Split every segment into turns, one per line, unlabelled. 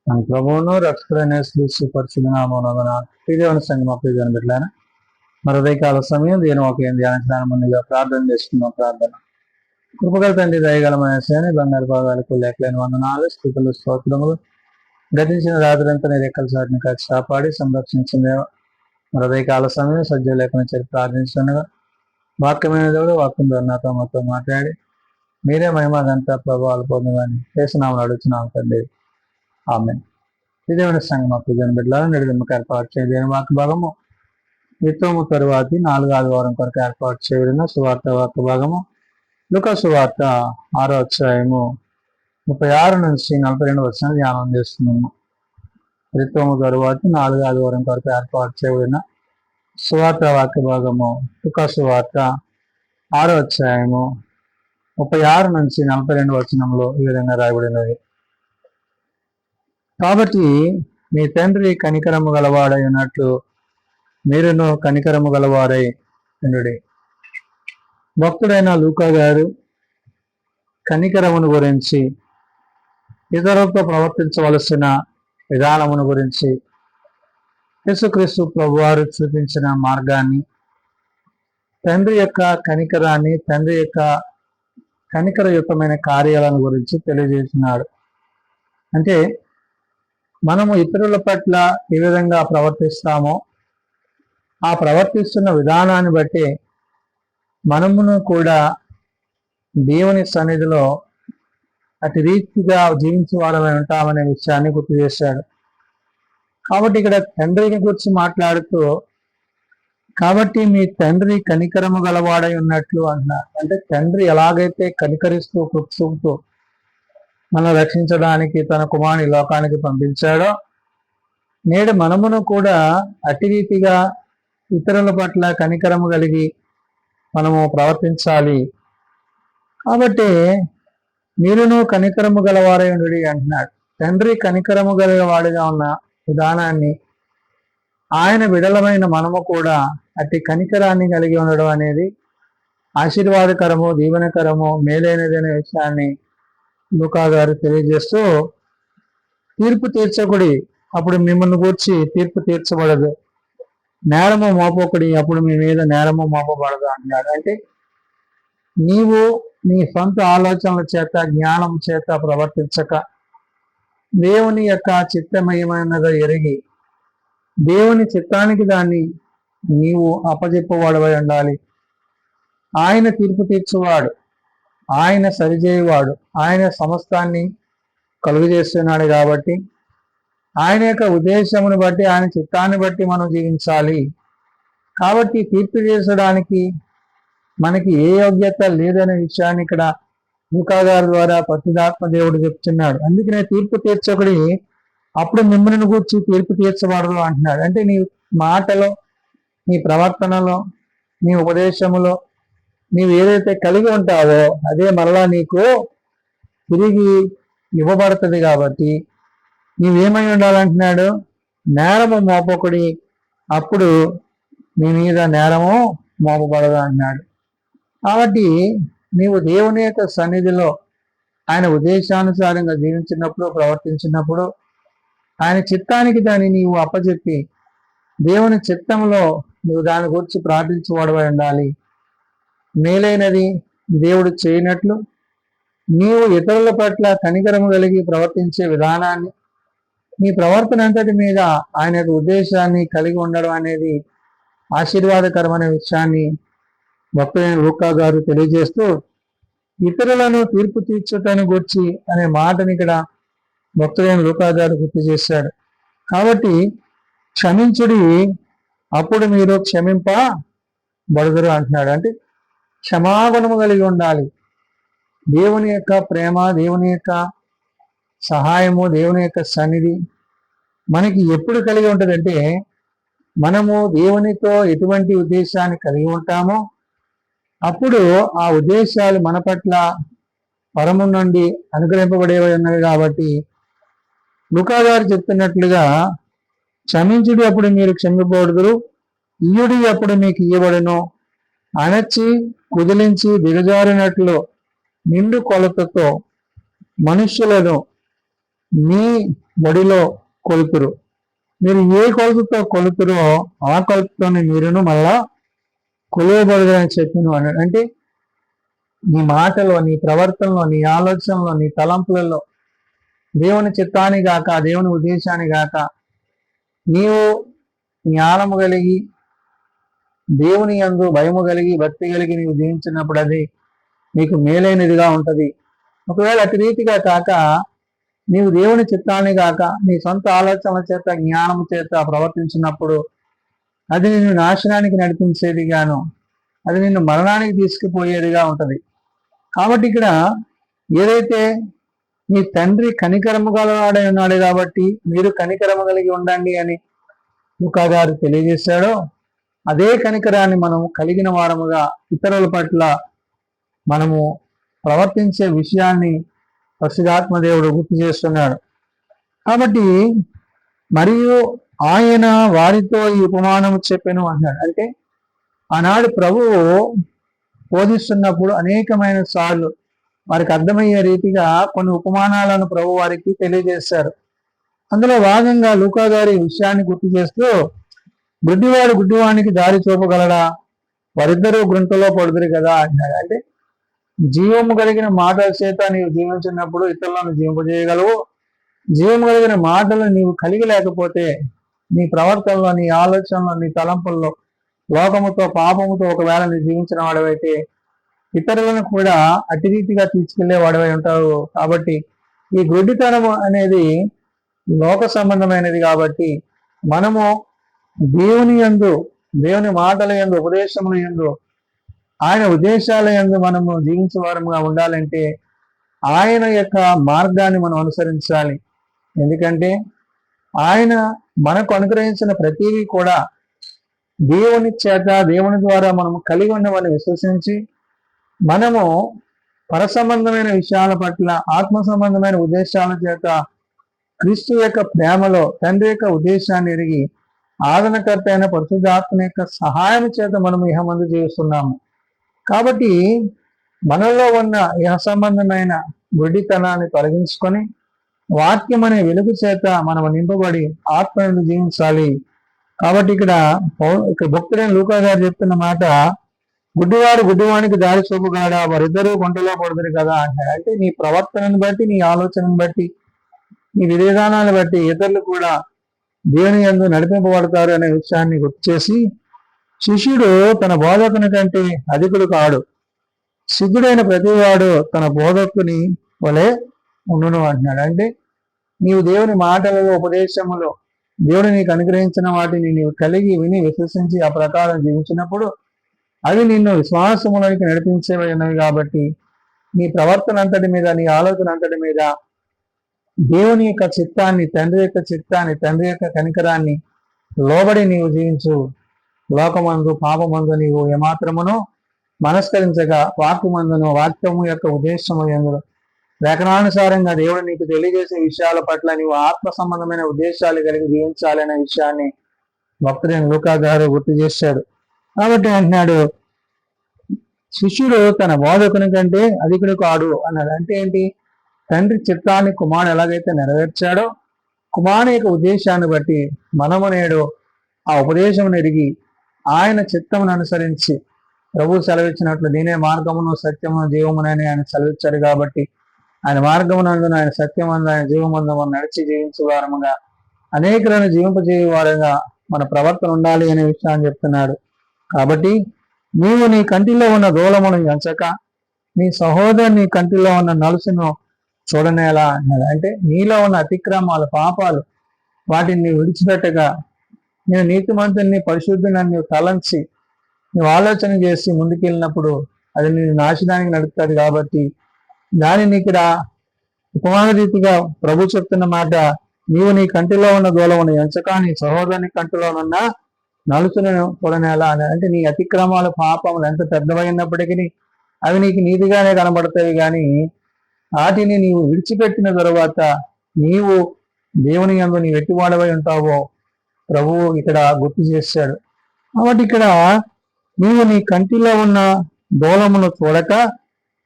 మన ప్రభువును రక్షకుడైన యేసు పరిశుద్ధ నామమున ప్రియమైన సంఘం ప్రియమైన బిడ్డలారా మరి ఉదయకాల సమయం దీని ఒక ధ్యానించడానికి ముందుగా ప్రార్థన చేసుకున్నాం. ప్రార్థన కృపగల తండ్రి దయగలమైన సేన బంగారు భాగాలకు లేకలేని వందనాలు స్థితులు స్తోత్రములు గతించిన రాత్రంతా నీ రెక్కల సాటిని కాచి కాపాడి సంరక్షించిందేవా మరి ఉదయకాల సమయం సజ్జ లేఖన చేరి ప్రార్థించుండగా వాక్యమైన దేవుడు వాక్యం ద్వారా నాతో మాతో మాట్లాడి మీరే మహిమాదంతా ప్రభావాలు పొందమని చేసినామని అడుగుతున్నాం తండ్రి. ఆమె ఇదేమైనా సంఘం ప్రియమైన బిడ్డలారా నిడిదిమ్మకు ఏర్పాటు చేయలేని వాక్య భాగము యుద్ధము తరువాతి 4వ ఆదివారం కొరకు ఏర్పాటు చేయబడిన సువార్త వాక్య భాగము లూకా సువార్త 6వ అధ్యాయము 36 నుంచి 42 వచనాలు ధ్యానం చేస్తున్నాము. యుద్ధము తరువాతి 4వ ఆదివారం కొరకు ఏర్పాటు చేయబడిన సువార్త వాక్య భాగము లూకా సువార్త 6వ అధ్యాయము 36 నుంచి 42 వచనంలో ఈ విధంగా రాయబడినది. కాబట్టి మీ తండ్రి కనికరము గలవాడై ఉన్నట్లు మీరును కనికరము గలవారై ఉండుడి. భక్తుడైన లూకా గారు కనికరమును గురించి, ఇతరులతో ప్రవర్తించవలసిన విధానమును గురించి, యేసుక్రీస్తు ప్రభువారు చూపించిన మార్గాన్ని, తండ్రి యొక్క కనికరాన్ని, తండ్రి యొక్క కనికరయుక్తమైన కార్యాలను గురించి తెలియజేస్తున్నాడు. అంటే మనము ఇతరుల పట్ల ఏ విధంగా ప్రవర్తిస్తామో ఆ ప్రవర్తిస్తున్న విధానాన్ని బట్టి మనమును కూడా దేవుని సన్నిధిలో అతి రీతిగా జీవించే వాళ్ళమై ఉంటామనే విషయాన్ని గుర్తు చేశాడు. కాబట్టి ఇక్కడ తండ్రిని గురించి మాట్లాడుతూ కాబట్టి మీ తండ్రి కనికరము గలవాడై ఉన్నట్లు అంటున్నారు. అంటే తండ్రి ఎలాగైతే కనికరిస్తూ కృప్సుతూ మనం రక్షించడానికి తన కుమారుని లోకానికి పంపించాడో నేడు మనమును కూడా అట్టి రీతిగా ఇతరుల పట్ల కనికరము కలిగి మనము ప్రవర్తించాలి. కాబట్టి మీరును కనికరము గలవారై ఉండుడి అంటున్నాడు. తండ్రి కనికరము గలవాడిగా ఉన్న విధానాన్ని ఆయన విడలమైన మనము కూడా అట్టి కనికరాన్ని కలిగి ఉండడం అనేది ఆశీర్వాదకరము, దీవెనకరము, మేలైనది అనే విషయాన్ని లూకా గారు తెలియజేస్తూ తీర్పు తీర్చకుడి, అప్పుడు మిమ్మల్ని గూర్చి తీర్పు తీర్చబడదు, నేరము మోపకుడి, అప్పుడు మీ మీద నేరము మోపబడదు అన్నాడు. అంటే నీవు నీ సొంత ఆలోచనల చేత జ్ఞానం చేత ప్రవర్తించక దేవుని యొక్క చిత్తమయమైనది ఎరిగి దేవుని చిత్తానికి దాన్ని నీవు అప్పజెప్పవాడవై ఉండాలి. ఆయన తీర్పు తీర్చువాడు, ఆయన సరిచేయువాడు, ఆయన సమస్తాన్ని కలుగు చేస్తున్నాడు. కాబట్టి ఆయన యొక్క ఉద్దేశమును బట్టి ఆయన చిత్తాన్ని బట్టి మనం జీవించాలి. కాబట్టి తీర్పు చేసడానికి మనకి ఏ యోగ్యత లేదనే విషయాన్ని ఇక్కడ లూకా గారి ద్వారా పరిశుద్ధాత్మ దేవుడు చెప్తున్నాడు. అందుకనే తీర్పు తీర్చకుడి, అప్పుడు మిమ్మల్ని గూర్చి తీర్పు తీర్చబడదు అంటున్నాడు. అంటే నీ మాటలో, నీ ప్రవర్తనలో, నీ ఉపదేశములో నీవు ఏదైతే కలిగి ఉంటావో అదే మరలా నీకు తిరిగి ఇవ్వబడుతుంది. కాబట్టి నీవేమై ఉండాలంటున్నాడు, నేరము మోపకుడి, అప్పుడు నీ మీద నేరము మోపబడదు అంటున్నాడు. కాబట్టి నీవు దేవుని యొక్క సన్నిధిలో ఆయన ఉద్దేశానుసారంగా జీవించినప్పుడు, ప్రవర్తించినప్పుడు ఆయన చిత్తానికి దాన్ని నీవు అప్పచెప్పి దేవుని చిత్తంలో నువ్వు దాని గురించి ప్రార్థించబడవై ఉండాలి. మేలైనది దేవుడు చేయనట్లు నీవు ఇతరుల పట్ల కనికరము కలిగి ప్రవర్తించే విధానాన్ని, నీ ప్రవర్తన అంతటి మీద ఆయన యొక్క ఉద్దేశాన్ని కలిగి ఉండడం అనేది ఆశీర్వాదకరమైన విషయాన్ని భక్తుడైన లూకా గారు తెలియజేస్తూ ఇతరులను తీర్పు తీర్చటాన్ని గురించి అనే మాటని ఇక్కడ భక్తుడైన లూకా గారు గుర్తు చేశాడు. కాబట్టి క్షమించుడి, అప్పుడు మీరు క్షమింపబడుదురు అంటున్నాడు. అంటే క్షమాగుణము కలిగి ఉండాలి. దేవుని యొక్క ప్రేమ, దేవుని యొక్క సహాయము, దేవుని యొక్క సన్నిధి మనకి ఎప్పుడు కలిగి ఉంటుందంటే మనము దేవునితో ఎటువంటి ఉద్దేశాన్ని కలిగి ఉంటామో అప్పుడు ఆ ఉద్దేశాలు మన పట్ల పరము నుండి అనుగ్రహింపబడేవి ఉన్నవి. కాబట్టి లూకా గారు చెప్తున్నట్లుగా క్షమించుడి, అప్పుడు మీరు క్షమింపబడుదురు, ఇయ్యుడి, అప్పుడు మీకు ఇయ్యబడును, అణచి కుదిలించి దిగజారినట్లు నిండు కొలతతో మనుష్యులను మీ ఒడిలో కొలుతురు. మీరు ఏ కొలుపుతో కొలుతురో ఆ కొలుపుతోనే మీరును మళ్ళా కొలువబడదని చెప్పిన అన్నాడు. అంటే నీ మాటలో, నీ ప్రవర్తనలో, నీ ఆలోచనలో, నీ తలంపులలో దేవుని చిత్తాన్ని గాక, దేవుని ఉద్దేశాన్ని గాక నీవు జ్ఞానము కలిగి, దేవుని యందు భయము కలిగి, భక్తి కలిగి నీవు జీవించినప్పుడు అది నీకు మేలైనదిగా ఉంటది. ఒకవేళ అటు రీతిగా కాక నీవు దేవుని చిత్తాన్ని గాక నీ సొంత ఆలోచనల చేత, జ్ఞానము చేత ప్రవర్తించినప్పుడు అది నిన్ను నాశనానికి నడిపించేదిగాను, అది నిన్ను మరణానికి తీసుకుపోయేదిగా ఉంటది. కాబట్టి ఇక్కడ ఏదైతే నీ తండ్రి కనికరము గలవాడై ఉన్నాడు కాబట్టి మీరు కనికరము కలిగి ఉండండి అని లూకా గారు తెలియజేశాడో, అదే కనికరాన్ని మనం కలిగిన వారముగా ఇతరుల పట్ల మనము ప్రవర్తించే విషయాన్ని పరిశుద్ధాత్మ దేవుడు గుర్తు చేస్తున్నాడు. కాబట్టి మరియు ఆయన వారితో ఈ ఉపమానము చెప్పెను అన్నాడు. అంటే ఆనాడు ప్రభువు బోధిస్తున్నప్పుడు అనేకమైన సార్లు వారికి అర్థమయ్యే రీతిగా కొన్ని ఉపమానాలను ప్రభు వారికి తెలియజేశారు. అందులో భాగంగా లూకా గారి విషయాన్ని గుర్తు చేస్తూ, గుడ్డివాడు గుడ్డివానికి దారి చూపగలడా, వారిద్దరూ గుంటలో పడుదురు కదా అన్నాడు. అంటే జీవము కలిగిన మాటల చేత నీవు జీవించినప్పుడు ఇతరులను జీవింపజేయగలవు. జీవము కలిగిన మాటలు నీవు కలిగి లేకపోతే నీ ప్రవర్తనలో, నీ ఆలోచనలో, నీ తలంపుల్లో లోకముతో, పాపముతో ఒకవేళ నీ జీవించిన వాడవైతే ఇతరులను కూడా అతి రీతిగా తీసుకెళ్లే వాడవై ఉంటావు. కాబట్టి ఈ గుడ్డితనము అనేది లోక సంబంధమైనది. కాబట్టి మనము దేవుని యందు, దేవుని మాటల యందు, ఉపదేశముల యందు, ఆయన ఉద్దేశాల యందు మనము జీవించే వారముగా ఉండాలంటే ఆయన యొక్క మార్గాన్ని మనం అనుసరించాలి. ఎందుకంటే ఆయన మనకు అనుగ్రహించిన ప్రతిదీ కూడా దేవుని చేత, దేవుని ద్వారా మనము కలిగి ఉన్నవని విశ్వసించి మనము పరసంబంధమైన విషయాల పట్ల, ఆత్మ సంబంధమైన ఉద్దేశాల చేత క్రీస్తు యొక్క ప్రేమలో తండ్రి యొక్క ఉద్దేశాన్ని ఎరిగి ఆదరణకర్త అయిన పరిశుద్ధాత్మ యొక్క సహాయం చేత మనం ఇహమందు జీవిస్తున్నాము. కాబట్టి మనలో ఉన్న ఇహ సంబంధమైన గుడ్డితనాన్ని తొలగించుకొని వాక్యం అనే వెలుగు చేత మనం నింపబడి ఆత్మను జీవించాలి. కాబట్టి ఇక్కడ భక్తుడైన లూకా గారు చెప్తున్న మాట, గుడ్డివాడు గుడ్డివానికి దారి చూపగలడా, వారిద్దరూ గుంటలో పడుతురు కదా అంటాడు. అంటే నీ ప్రవర్తనను బట్టి, నీ ఆలోచనను బట్టి, నీ విధానాన్ని బట్టి ఇతరులు కూడా దేవుని యందు నడిపింపబడతారు అనే విషయాన్ని గుర్తు చేసి, శిష్యుడు తన బోధకుని కంటే అధికుడు కాడు, సిద్ధుడైన ప్రతివాడు తన బోధకుని వలె ఉండును అంటున్నాడు. అంటే నీవు దేవుని మాటలలో, ఉపదేశములో దేవుడు నీకు అనుగ్రహించిన వాటిని నీవు కలిగి విని విశ్వసించి ఆ ప్రకారం జీవించినప్పుడు అవి నిన్ను విశ్వాసములోనికి నడిపించేవి ఉన్నవి. కాబట్టి నీ ప్రవర్తన అంతటి మీద, నీ ఆలోచన అంతటి మీద దేవుని యొక్క చిత్తాన్ని, తండ్రి యొక్క చిత్తాన్ని, తండ్రి యొక్క కనికరాన్ని లోబడి నీవు జీవించు. లోకమందు, పాపమందు నీవు ఏమాత్రమును మనస్కరించగా వాక్యమందును, వాక్యము యొక్క ఉద్దేశము యందు, లేఖనానుసారంగా దేవుడు నీకు తెలియజేసే విషయాల పట్ల నీవు ఆత్మ సంబంధమైన ఉద్దేశాలు కలిగి జీవించాలి అనే విషయాన్ని భక్తుడైన లూకా గారు గుర్తు చేశాడు. కాబట్టి అంటున్నాడు, శిష్యుడు తన బోధకుని కంటే అధికుడు కాడు అన్నాడు. అంటే ఏంటి? తండ్రి చిత్తాన్ని కుమారుడు ఎలాగైతే నెరవేర్చాడో, కుమారుని యొక్క ఉద్దేశాన్ని బట్టి మనము నేడు ఆ ఉపదేశం ఎరిగి ఆయన చిత్తమును అనుసరించి ప్రభు సెలవిచ్చినట్లు నేనే మార్గమును, సత్యమును, జీవమునని ఆయన సెలవిచ్చారు. కాబట్టి ఆయన మార్గమునందున, ఆయన సత్యమందు, ఆయన జీవమందు మనం నడిచి జీవించేవారముగా, అనేకులను జీవింపజేయవారుగా మన ప్రవర్తన ఉండాలి అనే విషయాన్ని చెప్తున్నాడు. కాబట్టి నీవు నీ కంటిలో ఉన్న దూలమును ఎంచక నీ సహోదరుని కంటిలో ఉన్న నలుసును చూడనేలా అన్నాడు. అంటే నీలో ఉన్న అతిక్రమాలు, పాపాలు వాటిని నీవు విడిచిపెట్టగా, నేను నీతిమంతుని, పరిశుద్ధుని నువ్వు తలంచి నువ్వు ఆలోచన చేసి ముందుకెళ్ళినప్పుడు అది నేను నాశనానికి నడుపుతుంది. కాబట్టి దానిని ఇక్కడ ఉపమాన రీతిగా ప్రభు చెప్తున్న మాట, నీవు నీ కంటిలో ఉన్న దూలమును ఎంచక నీ సహోదరుని కంటిలో ఉన్న నలుసులను చూడనేలా అని. అంటే నీ అతిక్రమాలు, పాపములు ఎంత పెద్దవైనప్పటికీ అవి నీకు నీతిగానే కనబడతాయి. కానీ వాటిని నీవు విడిచిపెట్టిన తరువాత నీవు దేవుని యందు నీ వెట్టివాడవై ఉంటావో ప్రభువు ఇక్కడ గుర్తు చేశాడు. కాబట్టి ఇక్కడ నీవు నీ కంటిలో ఉన్న దూలమును చూడక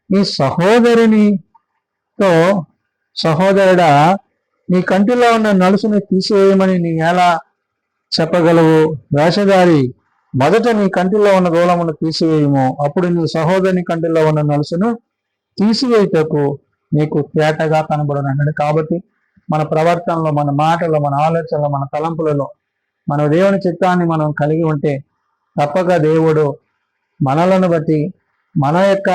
నీ సహోదరునితో, సహోదరుడా నీ కంటిలో ఉన్న నలుసుని తీసివేయమని నీ ఎలా చెప్పగలవు? వేషధారి, మొదట నీ కంటిలో ఉన్న దూలమును తీసివేయము, అప్పుడు నీ సహోదరుని కంటిలో ఉన్న నలుసును తీసివేయుటకు నీకు తేటగా కనబడను అన్నాడు. కాబట్టి మన ప్రవర్తనలో, మన మాటలో, మన ఆలోచనలో, మన తలంపులలో మన దేవుని చిత్తాన్ని మనం కలిగి ఉంటే తప్పక దేవుడు మనలను బట్టి, మన యొక్క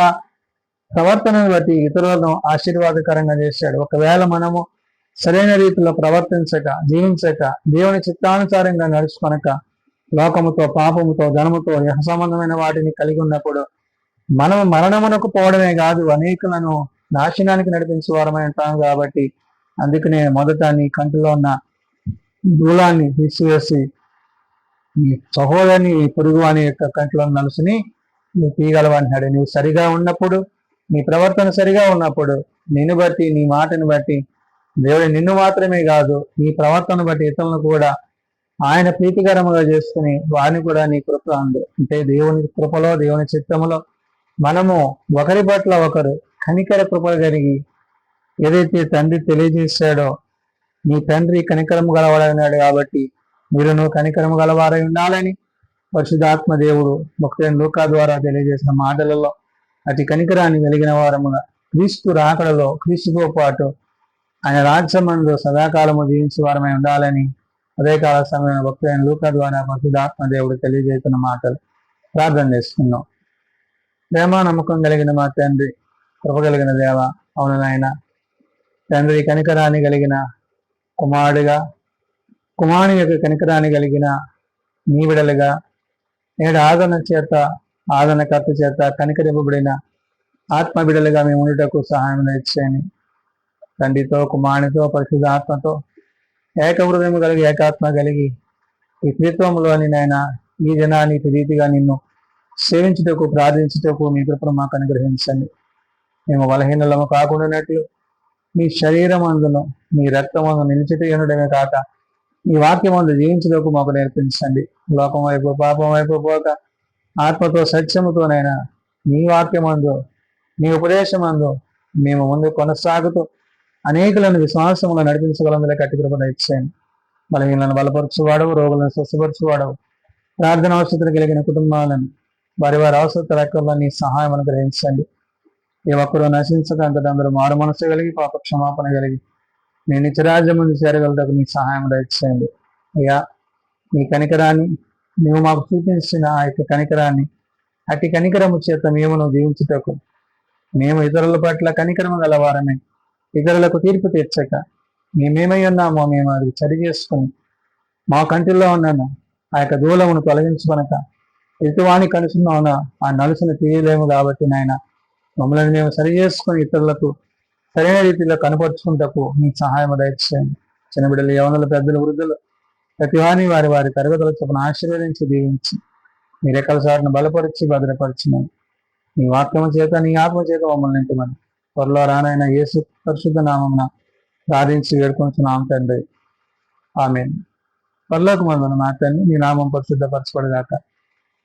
ప్రవర్తనను బట్టి ఇతరులను ఆశీర్వాదకరంగా చేశాడు. ఒకవేళ మనము సరైన రీతిలో ప్రవర్తించక, జీవించక, దేవుని చిత్తానుసారంగా నడుచుకొనక, లోకముతో, పాపముతో, ధనముతో, సంబంధమైన వాటిని కలిగి ఉన్నప్పుడు మనం మరణమునకు పోవడమే కాదు, అనేకులను నాశనానికి నడిపించే వారమై ఉంటాం. కాబట్టి అందుకనే మొదట నీ కంటిలో ఉన్న దూలాన్ని తీసివేసి నీ సహోదరుని, పొరుగు అని యొక్క కంటిలో నలుసుని నువ్వు తీయగలవంటున్నాడు. నువ్వు సరిగా ఉన్నప్పుడు, నీ ప్రవర్తన సరిగా ఉన్నప్పుడు, నిన్ను బట్టి, నీ మాటను బట్టి దేవుడు నిన్ను మాత్రమే కాదు, నీ ప్రవర్తన బట్టి ఇతరులను కూడా ఆయన ప్రీతికరముగా చేసుకుని వారిని కూడా నీ కృప అందు. అంటే దేవుని కృపలో, దేవుని చిత్తములో మనము ఒకరి పట్ల ఒకరు కనికర కృప కలిగి, ఏదైతే తండ్రి తెలియజేశాడో, నీ తండ్రి కనికరము గలవాడన్నాడు కాబట్టి మీరును కనికరము గలవారై ఉండాలని పరిశుద్ధాత్మ దేవుడు భక్తులైన లూకా ద్వారా తెలియజేసిన మాటలలో అతి కనికరాన్ని కలిగిన వారముగా క్రీస్తు రాకడలో క్రీస్తుతో పాటు ఆయన రాజ్యమందు సదాకాలము జీవించే వారమై ఉండాలని అదే కాల సమయంలో భక్తులైన లూకా ద్వారా పరిశుద్ధాత్మ దేవుడు తెలియజేస్తున్న మాటలు ప్రార్థన చేసుకున్నాం. ప్రేమ నమ్మకం కలిగిన మా తండ్రి, కృప కలిగిన దేవ, అవును నాయన తండ్రి, కనికరాన్ని కలిగిన కుమారుడిగా, కుమారుని యొక్క కనికరాన్ని కలిగిన నీ బిడలుగా, నేడు ఆదరణ చేత, ఆదరణకర్త చేత కనికరింపబడిన ఆత్మ బిడలుగా మేము ఉండుటకు సహాయం ఇచ్చేయండి. తండ్రితో, కుమారునితో, పరిశుద్ధ ఆత్మతో ఏక హృదయం కలిగి, ఏకాత్మ కలిగి ఈ త్రిత్వంలోని నాయన ఈ దినాన్ని రీతిగా నిన్ను సేవించుటకు, ప్రార్థించుటకు మీ కృపను మాకు అనుగ్రహించండి. మేము బలహీనలము కాకుండానట్లు మీ శరీరం అందును, మీ రక్తం అందు నిలిచితే ఉండడమే కాక ఈ వాక్యం అందు జీవించుటకు మాకు నేర్పించండి. లోకం వైపు, పాపం వైపు పోక ఆత్మతో, సత్యముతోనైనా మీ వాక్యమందు, మీ ఉపదేశమందు మేము ముందు కొనసాగుతూ అనేకులను విశ్వాసములను నడిపించగలందులో కట్టి కృపణ ఇచ్చేయండి. బలహీనలను బలపరచువాడవు, రోగులను స్వస్థపరచువాడవు, ప్రార్థన అవసరతలు కలిగిన కుటుంబాలను వారి వారి అవసరత లెక్కల్లో నీ సహాయం అనుగ్రహించండి. ఏ ఒక్కరూ నశించక అంతటా అందరూ మారు మనసు కలిగి, పాప క్షమాపణ కలిగి నీ నిత్యరాజ్యం ముందు చేరగలటకు నీ సహాయం దయచేయండి. అయ్యా, నీ కనికరాన్ని నువ్వు మాకు చూపించిన ఆ యొక్క కనికరాన్ని, అట్టి కనికరము చేత మేము జీవించుటకు, మేము ఇతరుల పట్ల కనికరము గలవారమే, ఇతరులకు తీర్పు తీర్చక మేమేమై ఉన్నామో మేము అది సరి చేసుకుని మా కంటిలో ఉన్నాను ఆ యొక్క దూలమును తొలగించుకొనక ఎదుటివాణి కలుసున్న ఆ నలుసును తీయలేము. కాబట్టి నాయన మమ్మల్ని మేము సరి చేసుకుని ఇతరులకు సరైన రీతిలో కనపరుచుకుంటకు మీ సహాయం దయచేయండి. చిన్న బిడ్డలు, యవనులు, పెద్దలు, వృద్ధులు ప్రతి వారిని వారి వారి తరగతుల చొప్పున ఆశీర్వదించి, దీవించి మీ రెక్కల సారిని బలపరిచి భద్రపరిచినాయి. నీ వాక్యము చేత, నీ ఆత్మ చేత మమ్మల్ని నింపమని త్వరలో రానైనా యేసు పరిశుద్ధ నామమున ప్రార్థించి వేడుకొంచున్నాం తండ్రి, ఆమేన్. పరలోకమందున మా తండ్రి, నీ నామం పరిశుద్ధపరచబడగాక,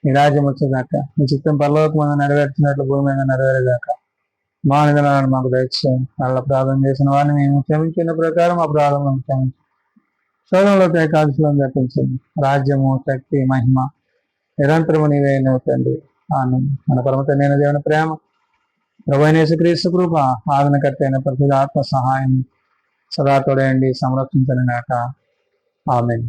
నీ రాజ్యం వచ్చేదాక, నీ చిత్తం పరలోకమందు నెరవేర్చినట్లు భూమి మీద నెరవేరేదాక మా నిధనాలను మాకు దయచేయండి. అలా ప్రార్థన చేసిన వారిని మేము క్షమించిన ప్రకారం ఆ ప్రార్థనలను క్షమించి శోధనలో ఏకాదశిలో జపించండి. రాజ్యము, శక్తి, మహిమ నిరంతరము నీవే తండ్రి, ఆమేన్. మన పరమ తండ్రి దేవుని ప్రేమ, ప్రభువైన యేసుక్రీస్తు కృప, ఆదరణకర్త అయిన పరిశుద్ధ ఆత్మ సహాయం సదా తోడేయండి, సంరక్షించను గాక. ఆమేన్.